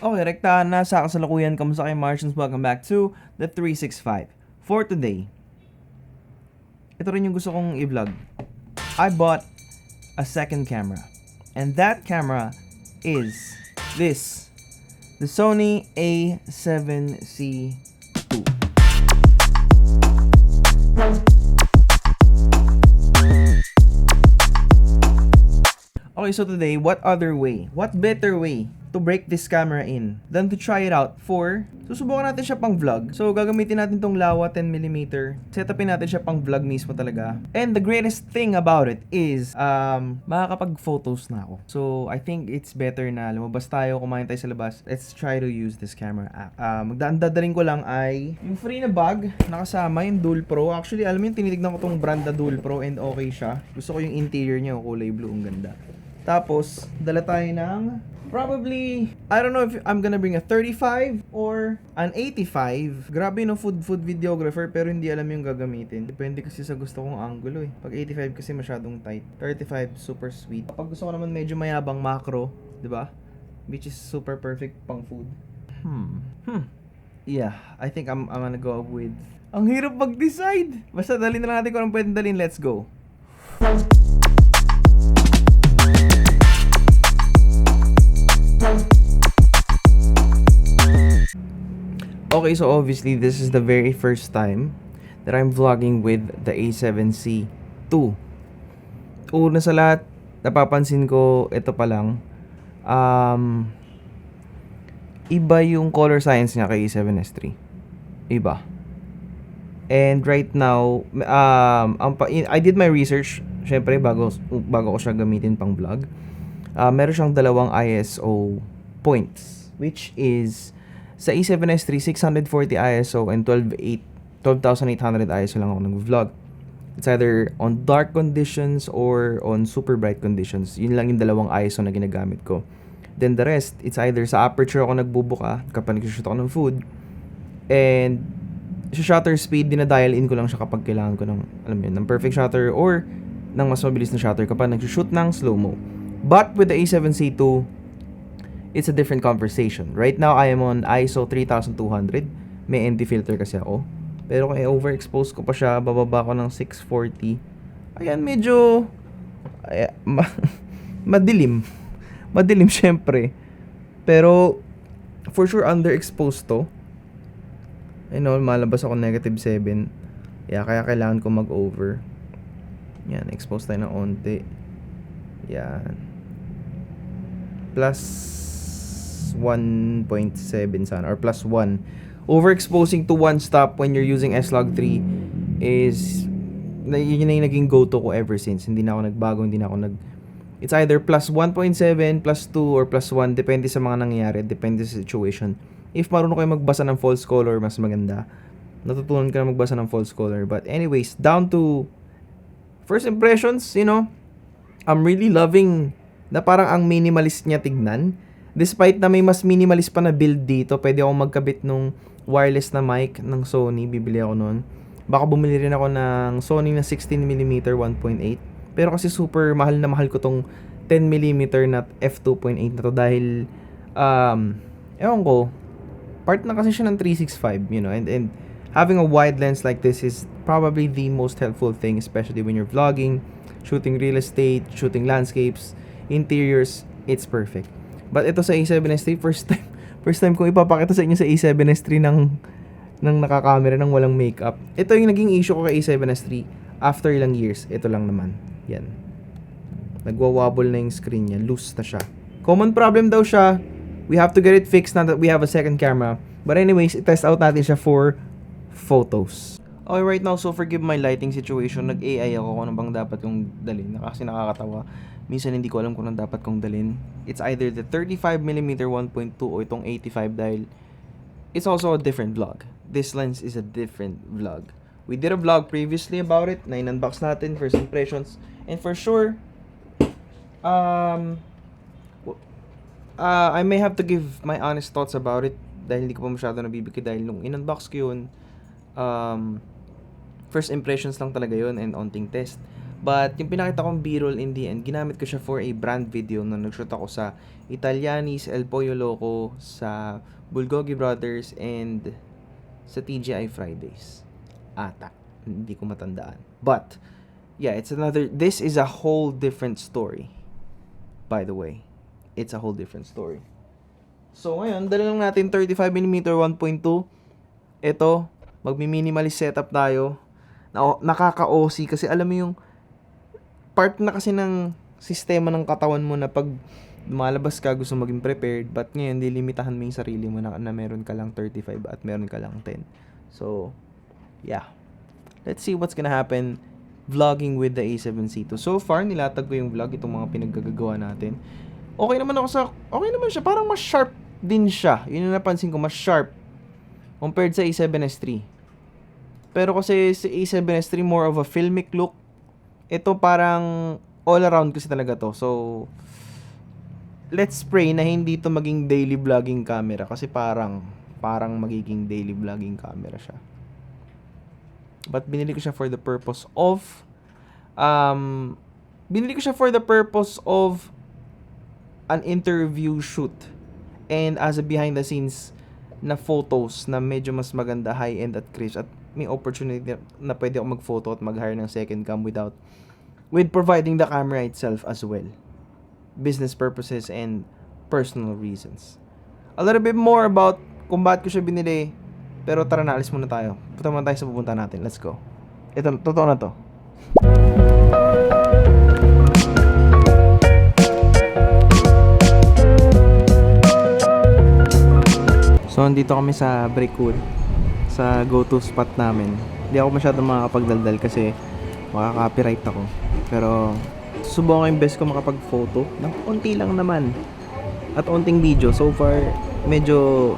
Okay, rektahan na sa kasalukuyan. Kamusta kayo, Martians? Welcome back to the 365. For today, ito rin yung gusto kong i-vlog. I bought a second camera. And that camera is this. The Sony A7C II. Okay, so today, what other way? What better way to break this camera in than to try it out for susubukan natin siya pang vlog. So gagamitin natin tong Laowa 10mm. Setupin natin siya pang vlog mismo talaga. And the greatest thing about it is makakapag photos na ako. So I think it's better na lumabas tayo, kumain tayo sa labas. Let's try to use this camera app. Magdadaling ko lang ay yung free na bag, nakasama yung Dual Pro. Actually, alam mo yung tinitignan ko tong brand na Dual Pro and okay siya. Gusto ko yung interior niya, kulay blue, ang ganda. Tapos, dala tayo ng probably, I don't know if I'm gonna bring a 35 or an 85. Grabe no, food videographer, pero hindi alam yung gagamitin. Depende kasi sa gusto kong angulo eh. Pag 85 kasi masyadong tight. 35, super sweet. Kapag gusto ko naman medyo mayabang macro, di ba? Which is super perfect pang food. Yeah, I think I'm gonna go with... Ang hirap mag-decide! Basta dalhin na lang natin kung anong pwedeng dalhin. Let's go! Okay, so obviously, this is the very first time that I'm vlogging with the A7C II. Una sa lahat, napapansin ko, ito pa lang, iba yung color science niya kay A7S III. Iba. And right now, I did my research, syempre, bago ko siya gamitin pang vlog. Meron siyang dalawang ISO points, which is sa A7S III, 640 ISO and 12,800 ISO lang ako nag-vlog. It's either on dark conditions or on super bright conditions. Yun lang yung dalawang ISO na ginagamit ko. Then the rest, it's either sa aperture ako nagbubuka kapag nag-shoot ako ng food. And sa shutter speed, dinadial in ko lang siya kapag kailangan ko ng, alam mo yun, ng perfect shutter or ng mas mabilis na shutter kapag nag-shoot ng slow-mo. But with the A7C II, it's a different conversation. Right now, I am on ISO 3200. May ND filter kasi ako. Pero kung i-overexpose ko pa siya, bababa ko ng 640. Ayan, medyo... madilim. Madilim, syempre. Pero, for sure, underexposed to. I know, malabas ako -7. Yeah, kaya kailangan ko mag-over. Yan, expose tayo ng onti. Yan. Plus 1.7 sana or plus 1. Overexposing to 1 stop when you're using S-Log3 is yun na yung naging go-to ko ever since. Hindi na ako nagbago, it's either plus 1.7, plus 2, or plus 1. Depende sa mga nangyayari, depende sa situation. If marunong kayo magbasa ng false color, mas maganda. Natutunan ka na magbasa ng false color. But anyways, down to first impressions, you know, I'm really loving na parang ang minimalist niya tignan. Despite na may mas minimalist pa na build dito, pwede akong magkabit nung wireless na mic ng Sony, bibili ako nun. Baka bumili rin ako ng Sony na 16mm 1.8. Pero kasi super mahal na mahal ko tong 10mm na f2.8 na to dahil, ewan ko, part na kasi siya ng 365, you know, and having a wide lens like this is probably the most helpful thing, especially when you're vlogging, shooting real estate, shooting landscapes, interiors, it's perfect. But ito sa A7S III, first time kong ipapakita sa inyo sa A7S III ng nakakamera ng walang makeup. Ito yung naging issue ko kay A7S III after ilang years. Ito lang naman. Yan. Nagwa-wobble na yung screen niya. Loose na siya. Common problem daw siya. We have to get it fixed now that we have a second camera. But anyways, i-test out natin siya for photos. Okay, right now, so forgive my lighting situation. Nag-AI ako kung ano bang dapat kong dalhin. Kasi nakakatawa. Minsan hindi ko alam kung ano dapat kong dalhin. It's either the 35mm 1.2 o itong 85 dahil it's also a different vlog. This lens is a different vlog. We did a vlog previously about it. Na in-unbox natin, first impressions. And for sure, I may have to give my honest thoughts about it dahil hindi ko pa masyado nabibigay dahil nung in-unbox ko yun, first impressions lang talaga yun and onting test. But yung pinakita kong B-roll in the end, ginamit ko siya for a brand video na nag-shoot ako sa Italianis, El Pollo Loco, sa Bulgogi Brothers, and sa TGI Fridays. Ata. Hindi ko matandaan. But, yeah, this is a whole different story. By the way. It's a whole different story. So, ngayon, dala lang natin 35mm 1.2. Ito, magmi-minimalist setup tayo. Nakaka-OC kasi alam mo yung part na kasi ng sistema ng katawan mo na pag lumalabas ka, gusto maging prepared, but ngayon, dilimitahan mo yung sarili mo na meron ka lang 35 at meron ka lang 10. So, yeah. Let's see what's gonna happen vlogging with the A7C2. So far, nilatag ko yung vlog, itong mga pinaggagawa natin. Okay naman siya, parang mas sharp din siya. Yun yung napansin ko, mas sharp compared sa A7S3. Pero kasi sa A7S3, more of a filmic look. Ito parang all around kasi talaga to. So, let's pray na hindi to maging daily vlogging camera kasi parang magiging daily vlogging camera siya. But binili ko siya for the purpose of an interview shoot and as a behind the scenes na photos na medyo mas maganda, high end at crisp, at may opportunity na pwede ako mag-photo at mag-hire ng second cam with providing the camera itself as well. Business purposes and personal reasons. A little bit more about kung bakit ko siya binili. Pero tara na, alis muna tayo. Punta muna tayo sa pupunta natin. Let's go. Ito, totoo na to. So, andito kami sa Brickwood. Sa go-to spot namin. Hindi ako masyadong makakapagdaldal kasi makaka-copyright ako. Pero, susubukan ko yung best ko makapag-photo. Ng unti lang naman. At unting video. So far, medyo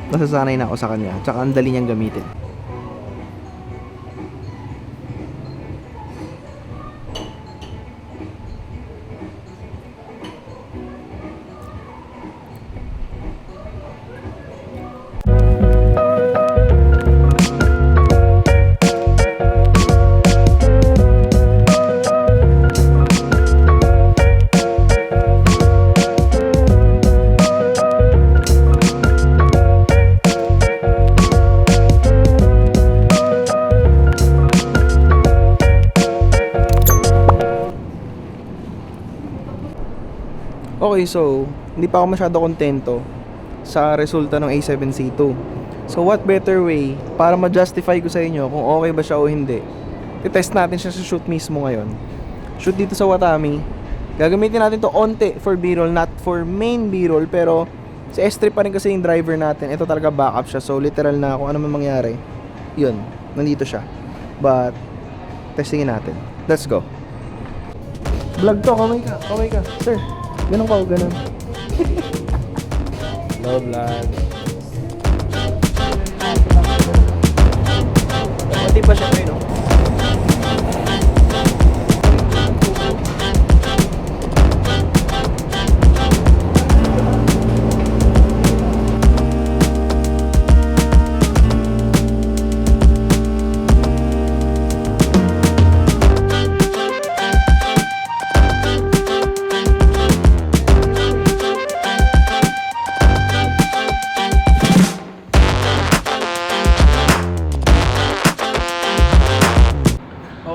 nasasanay na ako sa kanya. Tsaka ang dali niyang gamitin. Okay, so, hindi pa ako masyado kontento sa resulta ng A7C2. So, what better way para ma-justify ko sa inyo kung okay ba siya o hindi? I-test natin siya sa shoot mismo ngayon. Shoot dito sa Watami. Gagamitin natin to onte for B-roll, not for main B-roll, pero sa S3 pa rin kasi yung driver natin. Ito talaga backup siya. So, literal na kung ano man mangyari, yun, nandito siya. But, testingin natin. Let's go. Vlog to, kaway ka, sir. Ganun ka o ganun? No vlog. Pati pa siya ngayon, no?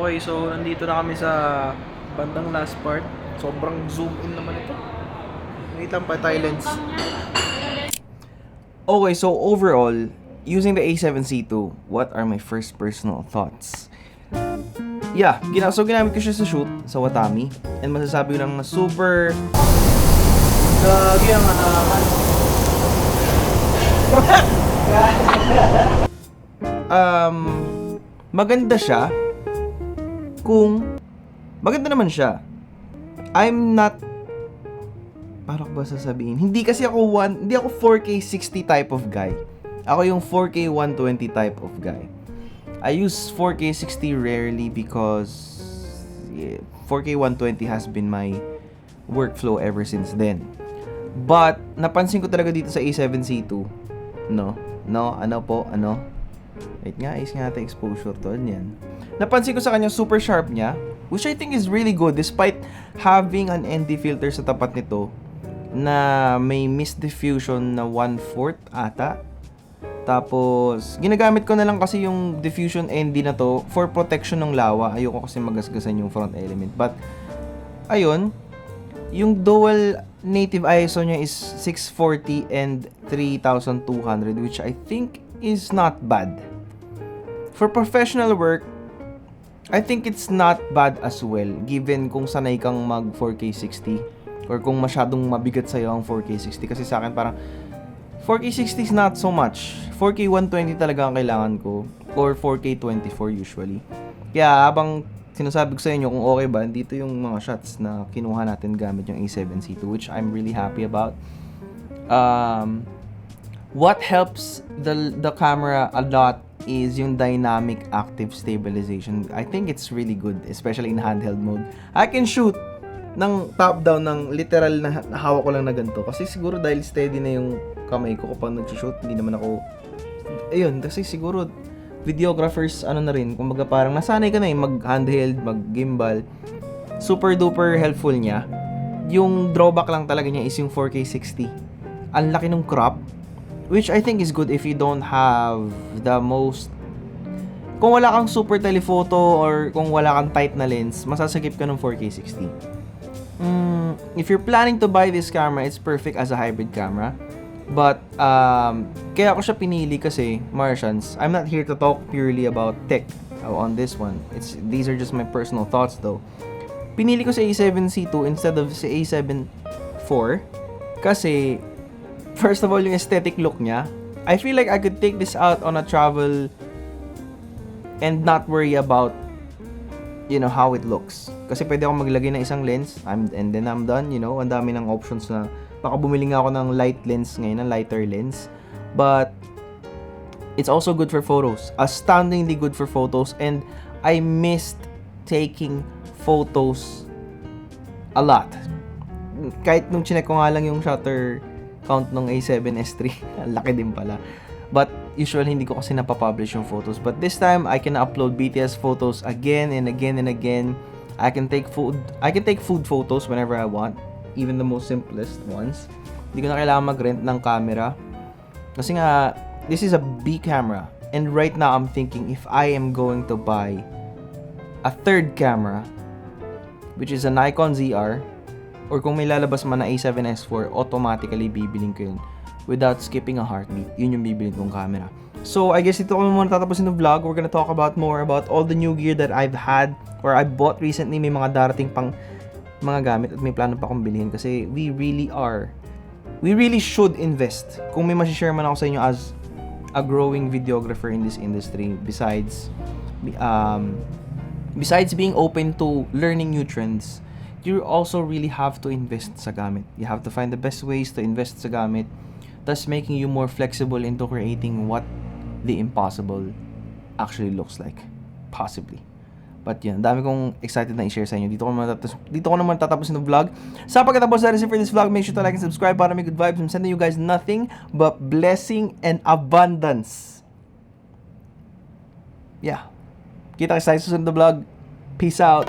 Okay, so nandito na kami sa bandang last part. Sobrang zoom in naman ito. Wait lang pa, Thailands. Okay, so overall, using the A7C2, what are my first personal thoughts? Yeah, ginamit ko siya sa shoot sa Watami. And masasabi ko lang na super maganda siya. Maganda naman siya. I'm not, paano ko ba sasabihin? Hindi ako 4K 60 type of guy. Ako yung 4K 120 type of guy. I use 4K 60 rarely because 4K 120 has been my workflow ever since then. But napansin ko talaga dito sa A7C2, Wait nga, is nga natin exposure to. Yan. Napansin ko sa kanya, super sharp niya. Which I think is really good despite having an ND filter sa tapat nito na may mist diffusion na 1/4 ata. Tapos, ginagamit ko na lang kasi yung diffusion ND na to for protection ng lawa. Ayoko kasi magasgasan yung front element. But, ayun, yung dual native ISO niya is 640 and 3200, which I think is not bad. For professional work, I think it's not bad as well, given kung sanay kang mag 4K 60 or kung masyadong mabigat sa'yo ang 4K 60. Kasi sa akin parang 4K 60 is not so much. 4K 120 talaga ang kailangan ko. Or 4K 24 usually. Kaya habang sinasabi ko sa inyo kung okay ba, dito yung mga shots na kinuha natin gamit yung A7C II, which I'm really happy about. What helps the camera a lot is yung dynamic active stabilization. I think it's really good, especially in handheld mode. I can shoot ng top-down, ng literal na hawak ko lang na ganito. Kasi siguro dahil steady na yung kamay ko kapag nag-shoot, hindi naman ako... Ayun, kasi siguro videographers, ano na rin, kumbaga parang nasanay ka na mag-handheld, mag-gimbal. Super duper helpful niya. Yung drawback lang talaga niya is yung 4K 60. Ang laki ng crop, which I think is good if you don't have the most... Kung wala kang super telephoto or kung wala kang tight na lens, masasagip ka ng 4K 60. If you're planning to buy this camera, it's perfect as a hybrid camera. But, kaya ko siya pinili kasi, Martians, I'm not here to talk purely about tech on this one. These are just my personal thoughts though. Pinili ko si A7C II instead of si A7 IV kasi, first of all, yung aesthetic look niya, I feel like I could take this out on a travel and not worry about, you know, how it looks. Kasi pwede akong maglagay ng isang lens, and then I'm done, you know. Ang dami ng options na, baka bumili nga ako ng light lens ngayon, ng lighter lens. But, it's also good for photos. Astoundingly good for photos. And, I missed taking photos a lot. Kahit nung chinek ko nga lang yung shutter count ng A7S III, ang laki din pala. But, usually hindi ko kasi napapublish yung photos. But this time, I can upload BTS photos again and again and again. I can take food photos whenever I want. Even the most simplest ones. Hindi ko na kailangan mag-rent ng camera. Kasi nga, this is a B camera. And right now, I'm thinking if I am going to buy a third camera, which is a Nikon ZR, or kung may lalabas man na A7S IV, automatically bibiling ko yun. Without skipping a heartbeat. Yun yung bibiling kong camera. So, I guess ito ko muna tatapusin ng vlog. We're gonna talk about more about all the new gear that I've had or I bought recently. May mga darating pang mga gamit at may plano pa akong bilhin kasi we really should invest. Kung may masishare man ako sa inyo as a growing videographer in this industry, besides being open to learning new trends, you also really have to invest sa gamit. You have to find the best ways to invest sa gamit, thus making you more flexible into creating what the impossible actually looks like. Possibly. But yan, dami kong excited na i-share sa inyo. Dito ko naman tatapusin ng vlog. Sa pagkatapos na rin for this vlog, make sure to like and subscribe para may good vibes. I'm sending you guys nothing but blessing and abundance. Yeah. Kita kayo sa susunod na vlog. Peace out.